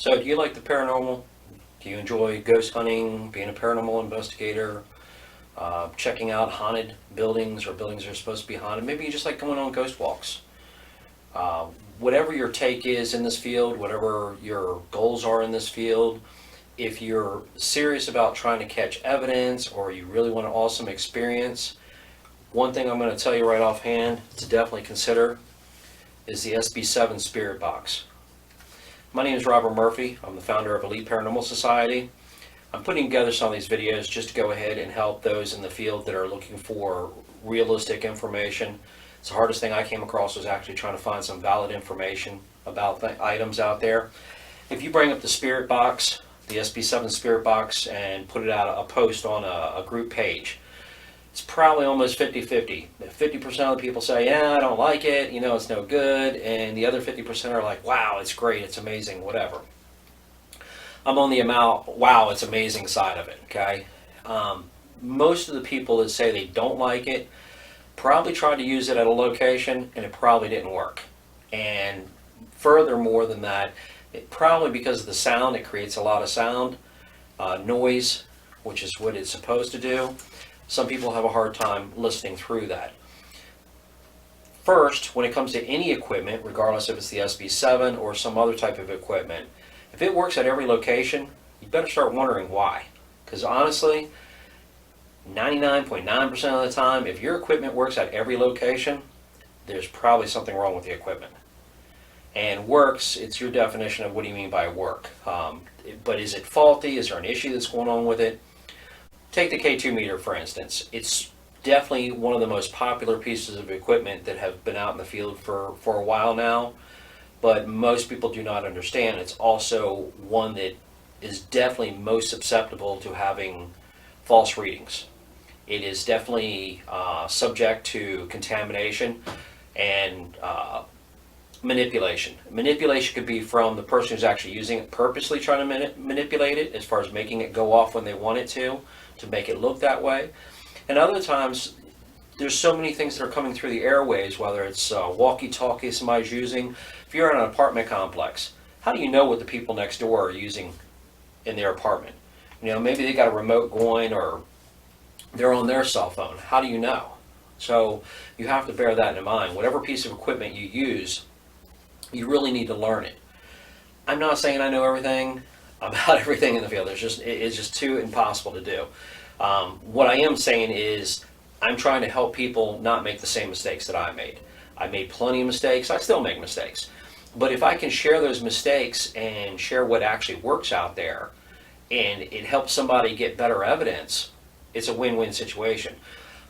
So, do you like the paranormal? Do you enjoy ghost hunting, being a paranormal investigator, checking out haunted buildings or buildings that are supposed to be haunted? Maybe you just like going on ghost walks. Uh, Whatever your take is in this field, whatever your goals are in this field, if you're serious about trying to catch evidence or you really want an awesome experience, one thing I'm going to tell you right offhand to definitely consider is the SB7 Spirit Box. My name is Robert Murphy. I'm the founder of Elite Paranormal Society. I'm putting together some of these videos just to go ahead and help those in the field that are looking for realistic information. It's the hardest thing I came across was actually trying to find some valid information about items out there. If you bring up the Spirit Box, the SB7 Spirit Box, and put it out a post on a group page, it's probably almost 50-50. 50% of the people say, yeah, I don't like it, it's no good, and the other 50% are like, wow, it's great, it's amazing, whatever. I'm on the wow, it's amazing side of it, okay? Most of the people that say they don't like it probably tried to use it at a location, and it probably didn't work. And furthermore than that, it probably because of the sound, it creates a lot of sound, noise, which is what it's supposed to do. Some people have a hard time listening through that. First, when it comes to any equipment, regardless if it's the SB7 or some other type of equipment, if it works at every location, you better start wondering why. Because honestly, 99.9% of the time, if your equipment works at every location, there's probably something wrong with the equipment. And works, it's your definition of what do you mean by work. But is it faulty? Is there an issue that's going on with it? Take the K2 meter, for instance. It's definitely one of the most popular pieces of equipment that have been out in the field for a while now, but most people do not understand. It's also one that is definitely most susceptible to having false readings. It is definitely subject to contamination and manipulation. Manipulation could be from the person who's actually using it, purposely trying to manipulate it, as far as making it go off when they want it to make it look that way. And other times, there's so many things that are coming through the airways, whether it's walkie-talkie somebody's using. If you're in an apartment complex, how do you know what the people next door are using in their apartment? Maybe they got a remote going or they're on their cell phone. How do you know? So you have to bear that in mind. Whatever piece of equipment you use, you really need to learn it. I'm not saying I know everything about everything in the field. It's just too impossible to do. What I am saying is I'm trying to help people not make the same mistakes that I made. I made plenty of mistakes. I still make mistakes. But if I can share those mistakes and share what actually works out there, and it helps somebody get better evidence, it's a win-win situation.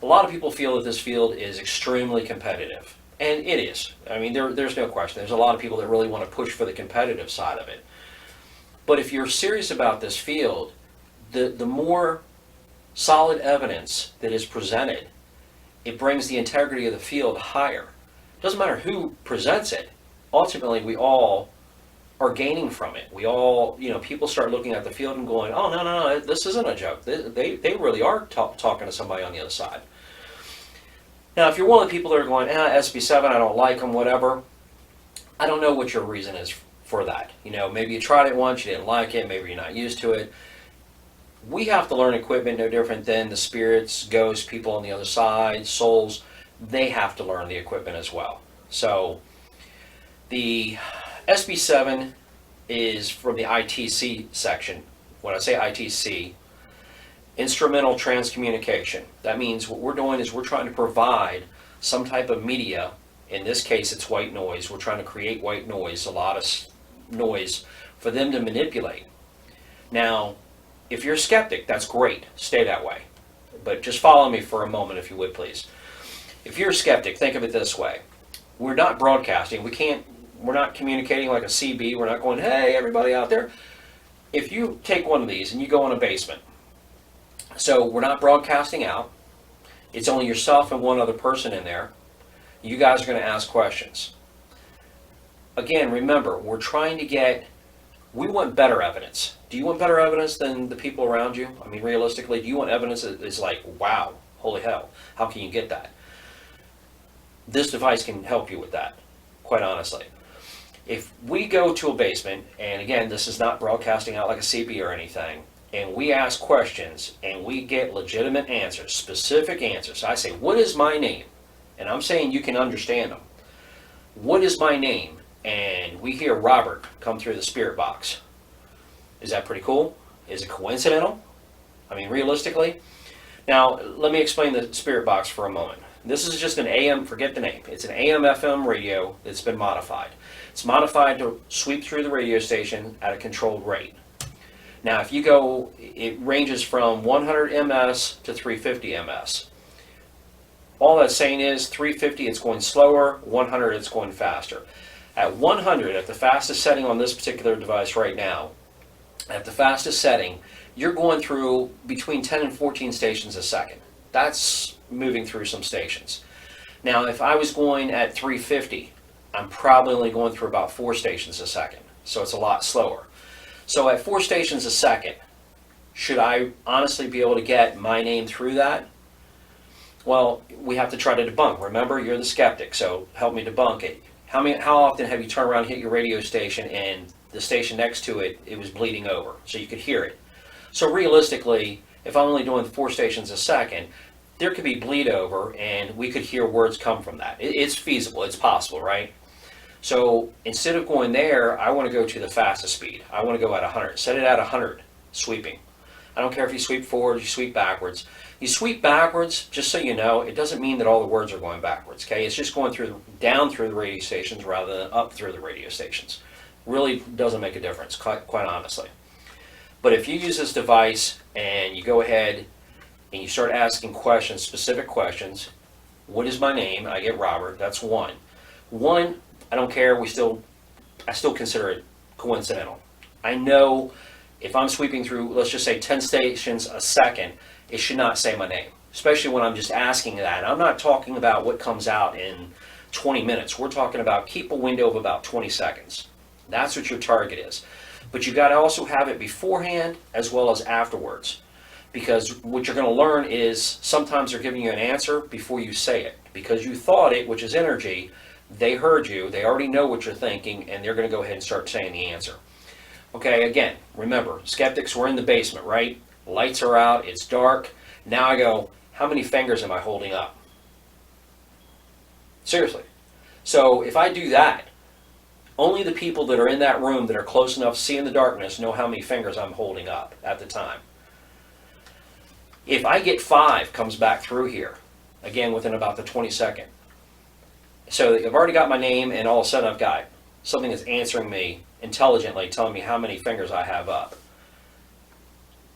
A lot of people feel that this field is extremely competitive, and it is. I mean, there's no question. There's a lot of people that really want to push for the competitive side of it. But if you're serious about this field, the more solid evidence that is presented, it brings the integrity of the field higher. It doesn't matter who presents it. Ultimately, we all are gaining from it. We all, people start looking at the field and going, oh, no, this isn't a joke. They really are talking to somebody on the other side. Now, if you're one of the people that are going, SB7, I don't like them, whatever, I don't know what your reason is for that. Maybe you tried it once, you didn't like it, maybe you're not used to it. We have to learn equipment no different than the spirits, ghosts, people on the other side, souls. They have to learn the equipment as well. So the SB7 is from the ITC section. When I say ITC, instrumental transcommunication. That means what we're doing is we're trying to provide some type of media. In this case, it's white noise. We're trying to create white noise, a lot of noise, for them to manipulate. Now, if you're a skeptic, that's great. Stay that way. But just follow me for a moment, if you would, please. If you're a skeptic, think of it this way. We're not broadcasting. We're not communicating like a CB. We're not going, hey, everybody out there. If you take one of these and you go in a basement, so we're not broadcasting out. It's only yourself and one other person in there. You guys are going to ask questions. Again, remember, we're trying to we want better evidence. Do you want better evidence than the people around you? I mean, realistically, do you want evidence that is like, wow, holy hell, how can you get that? This device can help you with that, quite honestly. If we go to a basement, and again, this is not broadcasting out like a CB or anything, and we ask questions and we get legitimate answers, specific answers. I say, what is my name? And I'm saying you can understand them. What is my name? And we hear Robert come through the spirit box. Is that pretty cool? Is it coincidental? I mean, realistically? Now, let me explain the spirit box for a moment. This is just an AM, forget the name. It's an AM FM radio that's been modified. It's modified to sweep through the radio station at a controlled rate. Now, if you go, it ranges from 100 ms to 350 ms. All that's saying is 350 it's going slower, 100 it's going faster. At 100, at the fastest setting on this particular device right now, at the fastest setting, you're going through between 10 and 14 stations a second. That's moving through some stations. Now, if I was going at 350, I'm probably only going through about 4 stations a second. So it's a lot slower. So at 4 stations a second, should I honestly be able to get my name through that? Well, we have to try to debunk. Remember, you're the skeptic, so help me debunk it. How often have you turned around and hit your radio station and the station next to it, it was bleeding over, so you could hear it? So realistically, if I'm only doing 4 stations a second, there could be bleed over and we could hear words come from that. It's feasible, it's possible, right? So instead of going there, I want to go to the fastest speed. I want to go at 100. Set it at 100, sweeping. I don't care if you sweep forward, you sweep backwards. You sweep backwards, just so you know, it doesn't mean that all the words are going backwards, okay? It's just going down through the radio stations rather than up through the radio stations. Really doesn't make a difference, quite honestly. But if you use this device and you go ahead and you start asking questions, specific questions, what is my name? I get Robert, that's one. One, I don't care, I still consider it coincidental. I know if I'm sweeping through, let's just say 10 stations a second, it should not say my name, especially when I'm just asking that. I'm not talking about what comes out in 20 minutes. We're talking about keep a window of about 20 seconds. That's what your target is. But you got to also have it beforehand as well as afterwards. Because what you're going to learn is sometimes they're giving you an answer before you say it. Because you thought it, which is energy, they heard you, they already know what you're thinking, and they're going to go ahead and start saying the answer. Okay, again, remember, skeptics, we're in the basement, right? Lights are out, it's dark. Now I go, how many fingers am I holding up? Seriously. So if I do that, only the people that are in that room that are close enough to see in the darkness know how many fingers I'm holding up at the time. If I get 5 comes back through here, again within about the 22nd. So I've already got my name and all of a sudden I've got something that's answering me intelligently, telling me how many fingers I have up.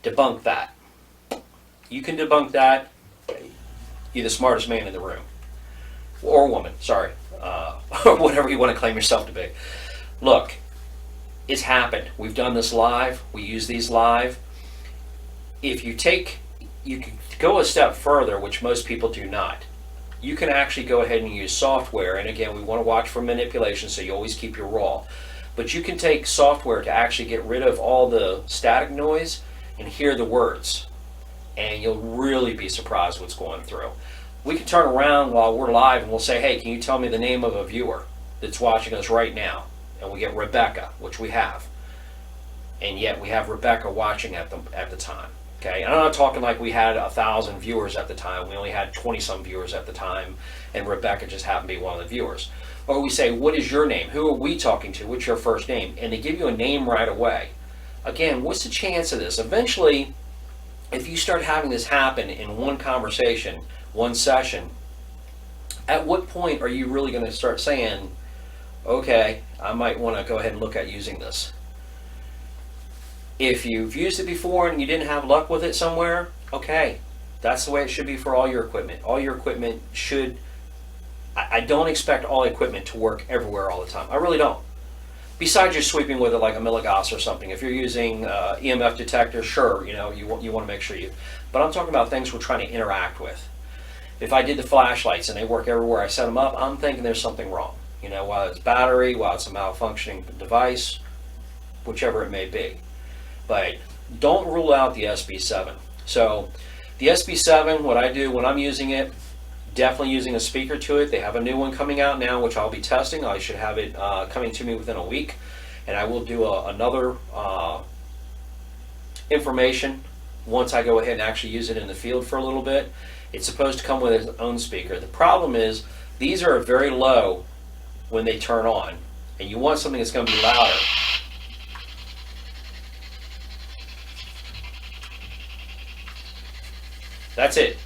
Debunk that. You can debunk that. You're the smartest man in the room. Or woman, sorry. Or whatever you want to claim yourself to be. Look, it's happened. We've done this live. We use these live. If you can go a step further, which most people do not. You can actually go ahead and use software. And again, we want to watch for manipulation, so you always keep your raw. But you can take software to actually get rid of all the static noise and hear the words. And you'll really be surprised what's going through. We can turn around while we're live and we'll say, hey, can you tell me the name of a viewer that's watching us right now? And we get Rebecca, which we have. And yet we have Rebecca watching at the time. Okay, and I'm not talking like we had 1,000 viewers at the time. We only had 20-some viewers at the time, and Rebecca just happened to be one of the viewers. Or we say, what is your name? Who are we talking to? What's your first name? And they give you a name right away. Again, what's the chance of this? Eventually, if you start having this happen in one conversation, one session, at what point are you really going to start saying, okay, I might want to go ahead and look at using this? If you've used it before and you didn't have luck with it somewhere, okay, that's the way it should be for all your equipment. All your equipment should, I don't expect all equipment to work everywhere all the time. I really don't. Besides you're sweeping with it like a milligauss or something. If you're using EMF detector, sure, you want to make sure you, but I'm talking about things we're trying to interact with. If I did the flashlights and they work everywhere I set them up, I'm thinking there's something wrong. While it's battery, while it's a malfunctioning device, whichever it may be. But don't rule out the SB7. So the SB7, what I do when I'm using it, definitely using a speaker to it. They have a new one coming out now, which I'll be testing. I should have it coming to me within a week, and I will do another information once I go ahead and actually use it in the field for a little bit. It's supposed to come with its own speaker. The problem is these are very low when they turn on, and you want something that's going to be louder. That's it.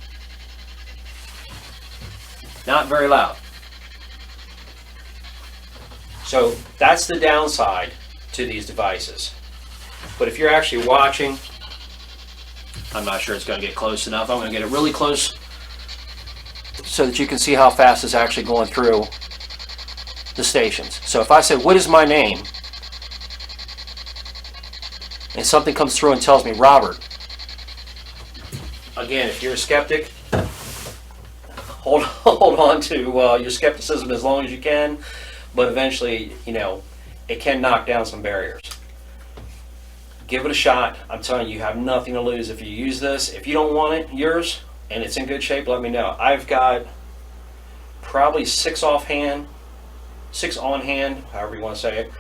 Not very loud. So that's the downside to these devices. But if you're actually watching, I'm not sure it's going to get close enough. I'm going to get it really close so that you can see how fast it's actually going through the stations. So if I said, what is my name? And something comes through and tells me Robert. Again, if you're a skeptic, hold on to your skepticism as long as you can, but eventually, it can knock down some barriers. Give it a shot. I'm telling you, you have nothing to lose if you use this. If you don't want it, yours, and it's in good shape, let me know. I've got probably 6 on hand, however you want to say it.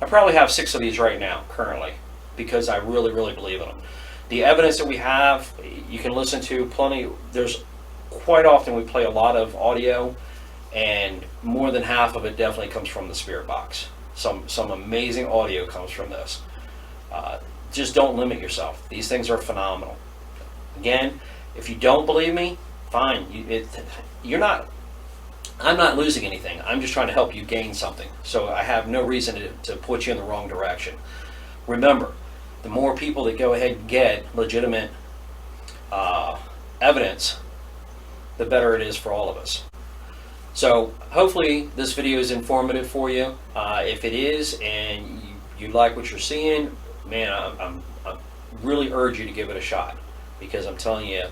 I probably have 6 of these right now, currently, because I really, really believe in them. The evidence that we have, you can listen to plenty. There's quite often we play a lot of audio, and more than half of it definitely comes from the Spirit Box. Some amazing audio comes from this. Just don't limit yourself. These things are phenomenal. Again, if you don't believe me, fine. I'm not losing anything. I'm just trying to help you gain something. So I have no reason to put you in the wrong direction. Remember, the more people that go ahead and get legitimate evidence, the better it is for all of us. So hopefully this video is informative for you. If it is and you like what you're seeing, man, I really urge you to give it a shot, because I'm telling you,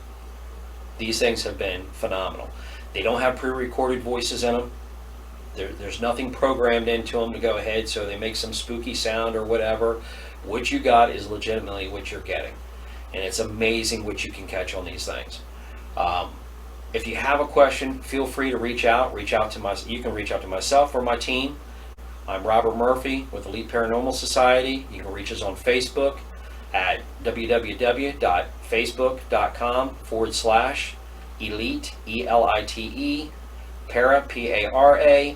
these things have been phenomenal. They don't have pre-recorded voices in them. There's nothing programmed into them to go ahead so they make some spooky sound or whatever. What you got is legitimately what you're getting, and it's amazing what you can catch on these things. If you have a question, feel free to reach out. You can reach out to myself or my team. I'm Robert Murphy with Elite Paranormal Society. You can reach us on Facebook at www.facebook.com/elite, ELITE, para, PARASOC,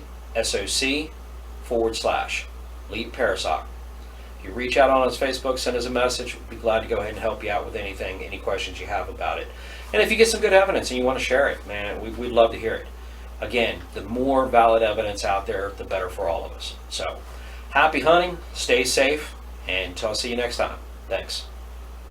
/Elite Parasoc. If you reach out on us Facebook, send us a message. We'd be glad to go ahead and help you out with any questions you have about it. And if you get some good evidence and you want to share it, man, we'd love to hear it. Again, the more valid evidence out there, the better for all of us. So, happy hunting, stay safe, and I'll see you next time. Thanks.